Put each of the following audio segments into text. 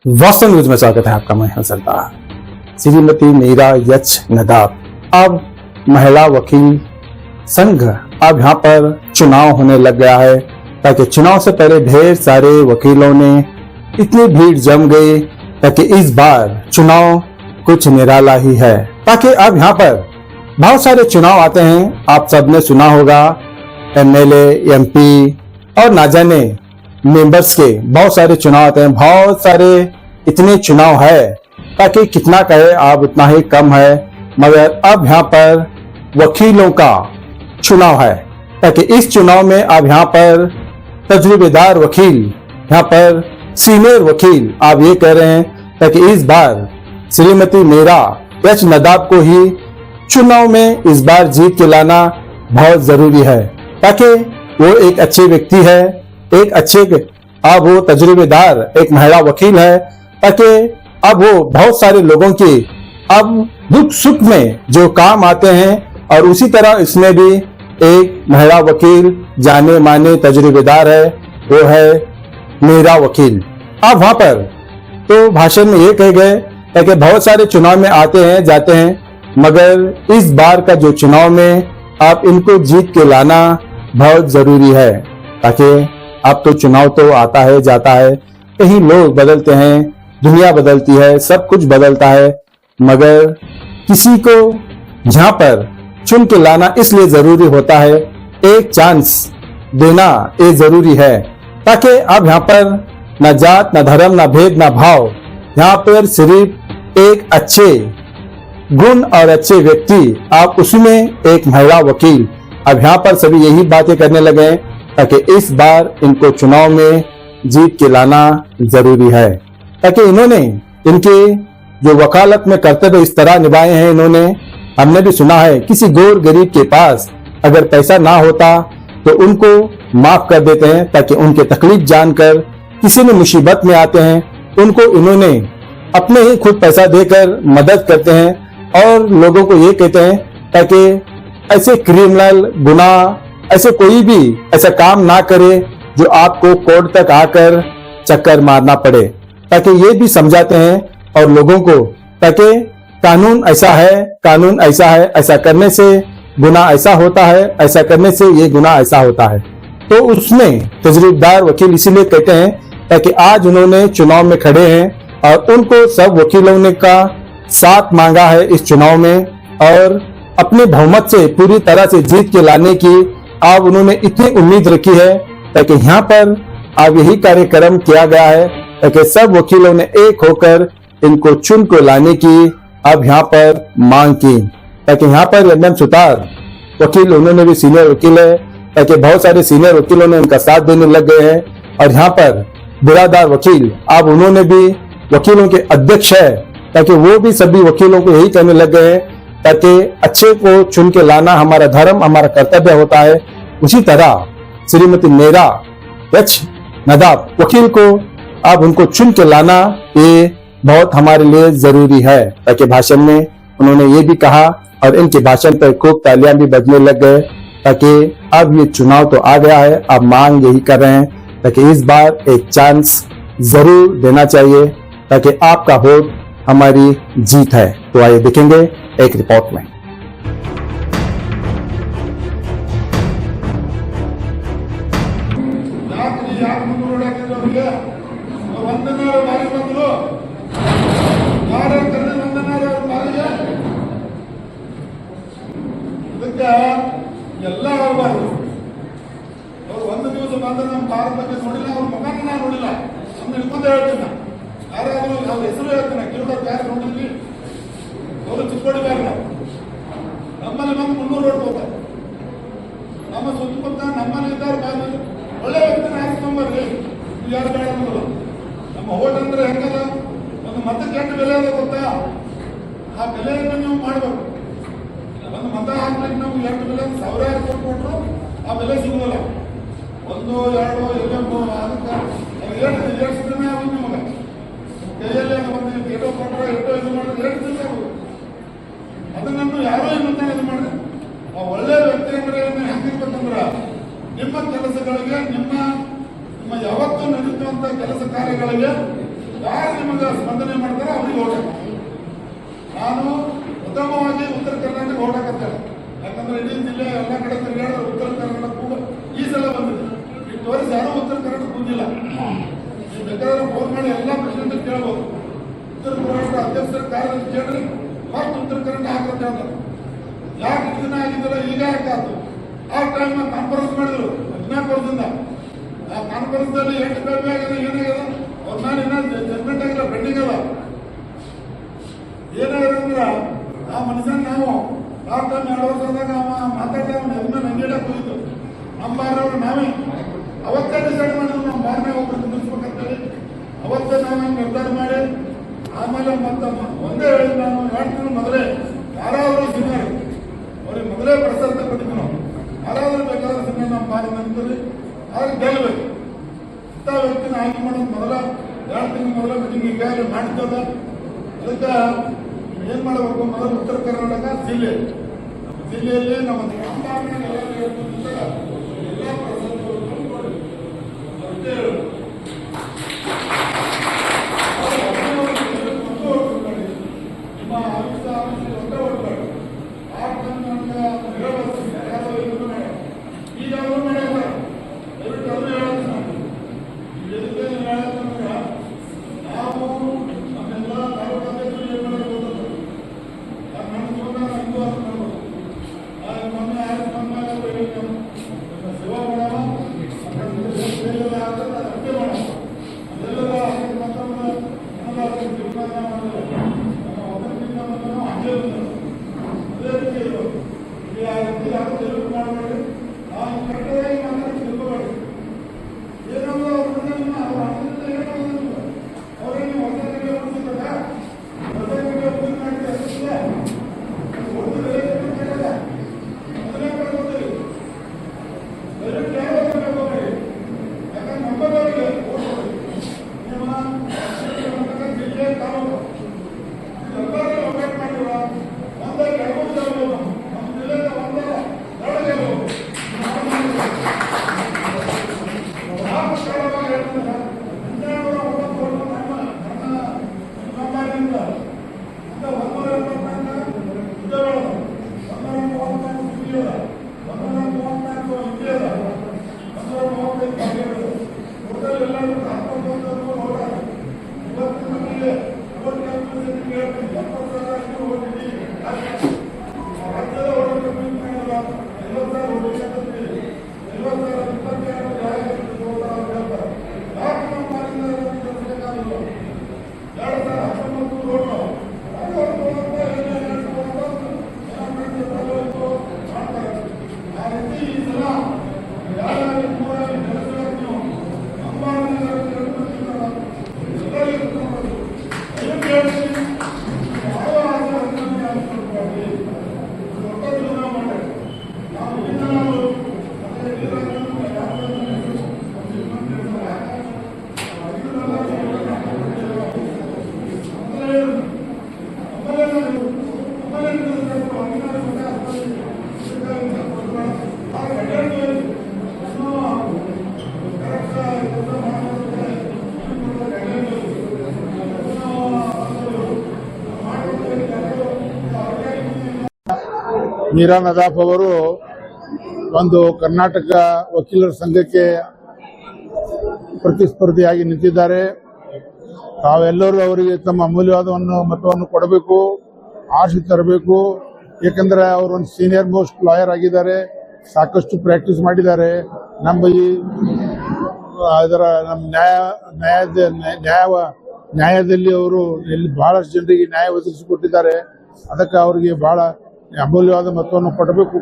वास्तव न्यूज में स्वागत है आपका। मैं हूं सरदार। श्रीमती मीरा एच नदाब अब महिला वकील संघ अब यहाँ पर चुनाव होने लग गया है, ताकि चुनाव से पहले ढेर सारे वकीलों ने इतनी भीड़ जम गई ताकि इस बार चुनाव कुछ निराला ही है। ताकि अब यहाँ पर बहुत सारे चुनाव आते हैं, आप सबने सुना होगा, एमएलए, एमपी और ना जाने मेंबर्स के बहुत सारे चुनाव आते हैं। बहुत सारे इतने चुनाव है ताकि कितना कहे आप उतना ही कम है। मगर अब यहाँ पर वकीलों का चुनाव है, ताकि इस चुनाव में अब यहाँ पर तजुर्बेदार वकील, यहाँ पर सीनियर वकील आप ये कह रहे हैं ताकि इस बार श्रीमती मीरा एच नदाब को ही चुनाव में इस बार जीत के लाना बहुत जरूरी है। ताकि वो एक अच्छे व्यक्ति है, एक अच्छे अब वो तजुर्बेदार एक महिला वकील है, ताकि अब वो बहुत सारे लोगों की अब दुख सुख में जो काम आते हैं, और उसी तरह इसमें भी एक महिला वकील जाने माने तजुर्बेदार है, वो है मीरा वकील। अब वहां पर तो भाषण में ये कहे गए ताकि बहुत सारे चुनाव में आते हैं जाते हैं, मगर इस बार का जो चुनाव में आप इनको जीत के लाना बहुत जरूरी है। ताकि अब तो चुनाव तो आता है जाता है, कहीं लोग बदलते हैं, दुनिया बदलती है, सब कुछ बदलता है, मगर किसी को जहां पर चुन के लाना इसलिए जरूरी होता है, एक चांस देना ये जरूरी है। ताकि अब यहाँ पर न जात, न धर्म, न भेद, न भाव, यहाँ पर सिर्फ एक अच्छे गुण और अच्छे व्यक्ति, आप उसमें एक महिला वकील, अब यहाँ पर सभी यही बातें करने लगे हैं ताकि इस बार इनको चुनाव में जीत के लाना जरूरी है। ताकि इन्होंने इनके जो वकालत में कर्तव्य इस तरह निभाए हैं, इन्होंने, हमने भी सुना है, किसी गोर गरीब के पास अगर पैसा ना होता तो उनको माफ कर देते हैं, ताकि उनके तकलीफ जानकर किसी भी मुसीबत में आते हैं उनको इन्होंने अपने ही खुद पैसा देकर मदद करते हैं, और लोगों को ये कहते हैं ताकि ऐसे क्रिमिनल गुनाह ऐसे कोई भी ऐसा काम ना करे जो आपको कोर्ट तक आकर चक्कर मारना पड़े। ताकि ये भी समझाते हैं और लोगों को, ताकि कानून ऐसा है, कानून ऐसा है, ऐसा करने से गुनाह ऐसा होता है, ऐसा करने से ये गुनाह ऐसा होता है। तो उसमें तजुर्बेदार वकील इसीलिए कहते हैं ताकि आज उन्होंने चुनाव में खड़े हैं और उनको सब वकीलों ने का साथ मांगा है इस चुनाव में, और अपने बहुमत से पूरी तरह से जीत के लाने की अब उन्होंने इतनी उम्मीद रखी है। ताकि यहाँ पर अब यही कार्यक्रम किया गया है ताकि सब वकीलों ने एक होकर इनको चुन को लाने की अब यहाँ पर मांग की। ताकि यहाँ पर एम सुतार वकील, उन्होंने भी सीनियर वकील है, ताकि बहुत सारे सीनियर वकीलों ने उनका साथ देने लग गए हैं। और यहाँ पर बिरादार वकील, अब उन्होंने भी वकीलों के अध्यक्ष है, ताकि वो भी सभी वकीलों को यही कहने लग गए हैं ताकि अच्छे को चुन के लाना हमारा धर्म, हमारा कर्तव्य होता है। उसी तरह श्रीमती मीरा एच नदाब वकील को अब उनको चुन के लाना ये बहुत हमारे लिए जरूरी है। ताकि भाषण में उन्होंने ये भी कहा, और इनके भाषण पर खूब तालियां भी बजने लग गए, ताकि अब ये चुनाव तो आ गया है, अब मांग यही कर रहे हैं ताकि इस बार एक चांस जरूर देना चाहिए, ताकि आपका वोट हमारी जीत है। तो आइए देखेंगे एक रिपोर्ट में। ಎಲ್ಲ ಆಗಬಾರ್ದು। ಅವ್ರು ಒಂದು ದಿವಸ ಬಂದ್ರೆ ನಮ್ಮ ಭಾರತ ಬಗ್ಗೆ ನೋಡಿಲ್ಲ, ಅವ್ರ ಮುಖಾನ ನಾನು ನೋಡಿಲ್ಲ, ಸುಮ್ಮನೆ ಇಟ್ಕೊಂಡು ಹೇಳ್ತೀನಿ, ಯಾರಾದ್ರೂ ಅವ್ರ ಹೆಸರು ಹೇಳ್ತೀನಿ, ಕಿರುಡರ್ ಯಾರು ನೋಡಿದ್ವಿ, ಅವರು ಚಿಕ್ಕೋಡಿ ಬ್ಯಾರ ನಮ್ಮಲ್ಲಿ ಬಂದು 300 ಓಟ್ ಹೋಗ್ತಾರೆ, ನಮ್ಮ ಸುತ್ತಮುತ್ತ ನಮ್ಮಲ್ಲಿ ಇದ್ದಾರೆ, ಒಳ್ಳೆ ವ್ಯಕ್ತಿನ ಆರಿಸ್ಕೊಂಬರ್ರಿ, ಯಾರು ಬೇಡ ಅನ್ನೋದು. ನಮ್ಮ ಓಟ್ ಅಂದ್ರೆ ಹೆಂಗದ, ಒಂದು ಮತಕ್ಕೆ ಎಷ್ಟು ಬೆಲೆ ಅದ ಗೊತ್ತಾ, ಆ ಬೆಲೆಯನ್ನು ನೀವು ಮಾಡಬೇಕು. ಒಂದು ಮತ ಹಾಕ್ಲಿಕ್ಕೆ ನಾವು ಎಷ್ಟು ಬೆಲೆ, ಸಾವಿರಾರು ಕೋಟಿ ಕೊಟ್ಟರು ಆ ಬೆಲೆ ಸಿಗುವುದಿಲ್ಲ. 1, 2, 8 ಅದಕ್ಕೆ ಎಷ್ಟು ದಿನ ಆಗುತ್ತೆ ನಿಮಗೆ ಕೈಯಲ್ಲೇ ಒಂದು ಏಟೋ ಕೊಟ್ಟರೆ ಎಷ್ಟೋ ಇದು ಮಾಡಿದ್ರೆ ಎಷ್ಟು ದಿವಸ ಆಗುತ್ತೆ. ಅದನ್ನು ಯಾರೋ ಇನ್ನೊಂದು ಇದು ಮಾಡಿದ್ರೆ ಆ ಒಳ್ಳೆ ವ್ಯಕ್ತಿ ಅಂದ್ರೆ ಹೆಂಗಿರ್ಬೇಕಂದ್ರೆ ನಿಮ್ಮ ಕೆಲಸಗಳಿಗೆ, ನಿಮ್ಮ ಯಾವತ್ತೂ ನಡೆಯುವಂತ ಕೆಲಸ ಕಾರ್ಯಗಳಿಗೆ ಯಾರು ನಿಮಗೆ ಸ್ಪಂದನೆ ಮಾಡ್ತಾರೋ ಅವ್ರಿಗೆ ಓಟ್ ಹಾಕಿ. ನಾನು ಉತ್ತಮವಾಗಿ ಉತ್ತರ ಕರ್ನಾಟಕ ಓಟ್ ಹಾಕತ್ತೇನೆ. ಯಾಕಂದ್ರೆ ಇಡೀ ಜಿಲ್ಲೆ ಎಲ್ಲ ಕಡೆ ತಿರುಗಾಡಿದ್ರೆ ಉತ್ತರ ಕರ್ನಾಟಕ ಕೂಡ ಈ ಸಲ ಬಂದಿದೆ. ಈ ತೋರಿಸಿ ಯಾರೂ ಉತ್ತರ ಕರ್ನಾಟಕ ಬಂದಿಲ್ಲ. ನೀವು ಬೇಕಾದ್ರೆ ಫೋನ್ ಮಾಡಿ ಎಲ್ಲ ಪ್ರಶ್ನೆ ಕೇಳ್ಬೋದು. ಉತ್ತರ ಕರ್ನಾಟಕ ಅಧ್ಯಕ್ಷರ ಕಾರ್ಯದರ್ಶಿ ಕೇಳ್ರಿ ಫಸ್ಟ್ ಉತ್ತರ ಕರ್ನಾಟಕ ಹಾಕಂತ ಹೇಳ್ತಾರೆ. ಯಾಕೆ ಇಷ್ಟು ದಿನ ಆಗಿದ್ದಲ್ಲ ಈಗ ಯಾಕಾಯ್ತು? ಆ ಟೈಮ್ ಕಾನ್ಫರೆನ್ಸ್ ಮಾಡಿದ್ರು 14 ವರ್ಷದಿಂದ. ಆ ಕಾನ್ಫರೆನ್ಸ್ ಅಲ್ಲಿ ಎಷ್ಟು ಕಡಿಮೆ ಆಗಿದೆ ಏನಾಗಿದೆ ಅವ್ರ ನಾನು ಇನ್ನೂ ಜಡ್ಮೆಂಟ್ ಆಗಿಲ್ಲ, ಪೆಂಡಿಂಗ್ ಅದ. ಏನಾಗಿದೆ ಅಂದ್ರೆ ಆ ಮನುಷ್ಯನ ನಾವು ಆ ಟೈಮ್ 2 ವರ್ಷದಾಗ ಮಾತಾಡ್ತಾ ಅವ್ನ ನಂಗೇಡಕ್ಕೆ ಹೋಗಿದ್ದು ನಮ್ಮ ಬಾರವ್ರು ನಾವೇ ಅವತ್ತೇ ಡಿಸೈಡ್ ಮಾಡಿದ್ರು ನಮ್ಮ ಬಾರ್ನೇ ಒಬ್ಬರು ನಿಲ್ಲಿಸ್ಬೇಕಂತೇಳಿ. ಅವತ್ತೇ ನಾವು ನಿರ್ಧಾರ ಮಾಡಿ ಆಮೇಲೆ ಮತ್ತೆ ಒಂದೇ ಹೇಳಿ ನಾನು 2 ತಿಂಗಳು ಮೊದಲೇ ಯಾರಾದರೂ ಸಿನಿಮಾರಿ ಅವ್ರಿಗೆ ಮೊದಲೇ ಪ್ರಶಸ್ತಿ ಕೊಟ್ಟಿದ್ದು ನಾವು. ಯಾರಾದರೂ ಬೇಕಾದ್ರೆ ಸಿನಿಮಾ ನಮ್ಮ ಬಾರಿ ನಂತರಿ ಆದ್ರೆ ಗೆಲ್ಲಬೇಕು. ಇಂಥ ವ್ಯಕ್ತಿನ ಆಯ್ಕೆ ಮಾಡೋದು ಮೊದಲ 2 ತಿಂಗಳು ಮೊದಲ ಮೀಟಿಂಗ್ ಈಗಾಗಲೇ ಮಾಡಿದ್ದದ. ಅದಕ್ಕೆ ಏನ್ ಮಾಡಬೇಕು, ಮೊದಲು ಉತ್ತರ ಕರ್ನಾಟಕ ಜಿಲ್ಲೆಯಲ್ಲಿ ನಮ್ಮ ಮೀರಾ ನದಾಫ್ ಅವರು ಒಂದು ಕರ್ನಾಟಕ ವಕೀಲರ ಸಂಘಕ್ಕೆ ಪ್ರತಿಸ್ಪರ್ಧಿಯಾಗಿ ನಿಂತಿದ್ದಾರೆ. ತಾವೆಲ್ಲರೂ ಅವರಿಗೆ ತಮ್ಮ ಅಮೂಲ್ಯವಾದ ಮತವನ್ನು ಕೊಡಬೇಕು, ಆರಿಸಿ ತರಬೇಕು. ಏಕೆಂದರೆ ಅವರು ಒಂದು ಸೀನಿಯರ್ ಮೋಸ್ಟ್ ಲಾಯರ್ ಆಗಿದ್ದಾರೆ, ಸಾಕಷ್ಟು ಪ್ರಾಕ್ಟೀಸ್ ಮಾಡಿದ್ದಾರೆ. ನಮ್ಮ ನ್ಯಾಯದಲ್ಲಿ ಅವರು ಇಲ್ಲಿ ಬಹಳಷ್ಟು ಜನರಿಗೆ ನ್ಯಾಯ ಒದಗಿಸಿಕೊಟ್ಟಿದ್ದಾರೆ. ಅದಕ್ಕೆ ಅವರಿಗೆ ಬಹಳ ಅಮೂಲ್ಯವಾದ ಮತವನ್ನು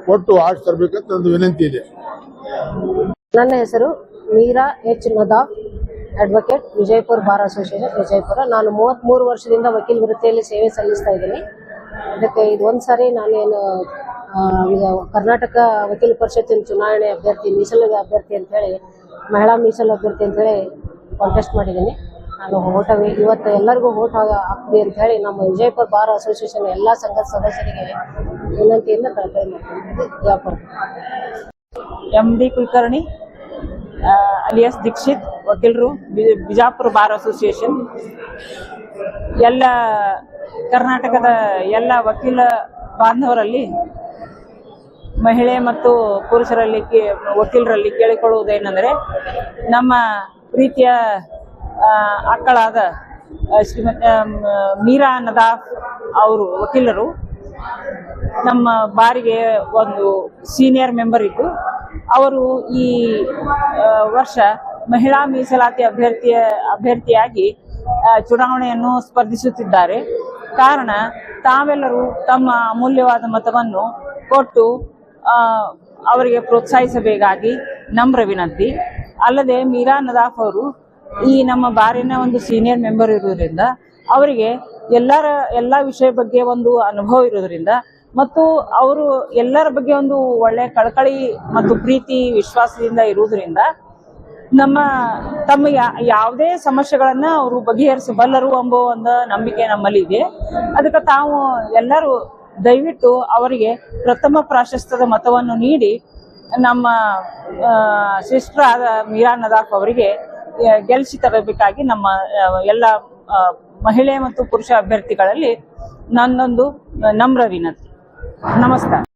ಕೊಟ್ಟು ಆರಿಸಿ ತರಬೇಕಂತ ಒಂದು ವಿನಂತಿ ಇದೆ. ನನ್ನ ಹೆಸರು Meera H Nadaf, advocate, Vijayapura bar association Vijayapura. ನಾನು 33 ವರ್ಷದಿಂದ ವಕೀಲ ವೃತ್ತಿಯಲ್ಲಿ ಸೇವೆ ಸಲ್ಲಿಸ್ತಾ ಇದ್ದೀನಿ. ಇದಕ್ಕೆ ಇದೊಂದು ಸಾರಿ ನಾನೇನು ಕರ್ನಾಟಕ ವಕೀಲ ಪರಿಷತ್ತಿನ ಚುನಾವಣೆ ಅಭ್ಯರ್ಥಿ, ಮೀಸಲು ಅಭ್ಯರ್ಥಿ ಅಂತ ಹೇಳಿ, ಮಹಿಳಾ ಮೀಸಲು ಅಭ್ಯರ್ಥಿ ಅಂತ ಹೇಳಿ ಕಾಂಟೆಸ್ಟ್ ಮಾಡಿದ್ದೀನಿ. ನಾನು ಇವತ್ತು ಎಲ್ಲರಿಗೂ ವೋಟ್ ಹಾಕ್ತೀವಿ ಅಂತ ಹೇಳಿ ನಮ್ಮ ವಿಜಯಪುರ ಬಾರ್ ಅಸೋಸಿಯೇಷನ್ ಎಲ್ಲ ಸಂಘದ ಸದಸ್ಯರಿಗೆ ವಿನಂತಿಯಿಂದ ಕಳಕಳಿ ಮಾಡ್ತೀನಿ. MD ಕುಲಕರ್ಣಿ ಅಲಿಯಾಸ್ ದೀಕ್ಷಿತ್, ವಕೀಲರು, ಬಿಜಾಪುರ ಬಾರ್ ಅಸೋಸಿಯೇಷನ್, ಎಲ್ಲ ಕರ್ನಾಟಕದ ಎಲ್ಲ ವಕೀಲ ಬಾಂಧವರಲ್ಲಿ, ಮಹಿಳೆ ಮತ್ತು ಪುರುಷರಲ್ಲಿ ವಕೀಲರಲ್ಲಿ ಕೇಳಿಕೊಳ್ಳುವುದೇನೆಂದರೆ, ನಮ್ಮ ಪ್ರೀತಿಯ ಅಕ್ಕಳಾದ ಶ್ರೀಮತಿ ಮೀರಾ ನದಾಫ್ ಅವರು ವಕೀಲರು ನಮ್ಮ ಬಾರಿಗೆ ಒಂದು ಸೀನಿಯರ್ ಮೆಂಬರ್ ಇದ್ದು, ಅವರು ಈ ವರ್ಷ ಮಹಿಳಾ ಮೀಸಲಾತಿ ಅಭ್ಯರ್ಥಿಯಾಗಿ ಚುನಾವಣೆಯನ್ನು ಸ್ಪರ್ಧಿಸುತ್ತಿದ್ದಾರೆ. ಕಾರಣ ತಾವೆಲ್ಲರೂ ತಮ್ಮ ಅಮೂಲ್ಯವಾದ ಮತವನ್ನು ಕೊಟ್ಟು ಅವರಿಗೆ ಪ್ರೋತ್ಸಾಹಿಸಬೇಕಾಗಿ ನಮ್ರ ವಿನಂತಿ. ಅಲ್ಲದೆ ಮೀರಾ ನದಾಫ್ ಅವರು ಈ ನಮ್ಮ ಬಾರಿನ ಒಂದು ಸೀನಿಯರ್ ಮೆಂಬರ್ ಇರುವುದರಿಂದ ಅವರಿಗೆ ಎಲ್ಲ ವಿಷಯ ಬಗ್ಗೆ ಒಂದು ಅನುಭವ ಇರುವುದರಿಂದ ಮತ್ತು ಅವರು ಎಲ್ಲರ ಬಗ್ಗೆ ಒಂದು ಒಳ್ಳೆ ಕಳಕಳಿ ಮತ್ತು ಪ್ರೀತಿ ವಿಶ್ವಾಸದಿಂದ ಇರುವುದರಿಂದ ತಮ್ಮ ಯಾವುದೇ ಸಮಸ್ಯೆಗಳನ್ನ ಅವರು ಬಗೆಹರಿಸಬಲ್ಲರು ಎಂಬ ಒಂದು ನಂಬಿಕೆ ನಮ್ಮಲ್ಲಿ ಇದೆ. ಅದಕ್ಕೆ ತಾವು ಎಲ್ಲರೂ ದಯವಿಟ್ಟು ಅವರಿಗೆ ಪ್ರಥಮ ಪ್ರಾಶಸ್ತ್ಯದ ಮತವನ್ನು ನೀಡಿ ನಮ್ಮ ಸಿಸ್ಟರ್ ಮೀರಾ ನದಾಫ್ ಅವರಿಗೆ ಗೆಲ್ಲಿಸಿ ತರಬೇಕಾಗಿ ನಮ್ಮ ಎಲ್ಲ ಮಹಿಳೆ ಮತ್ತು ಪುರುಷ ಅಭ್ಯರ್ಥಿಗಳಲ್ಲಿ ನನ್ನೊಂದು ನಮ್ರ ವಿನಂತಿ. ನಮಸ್ಕಾರ.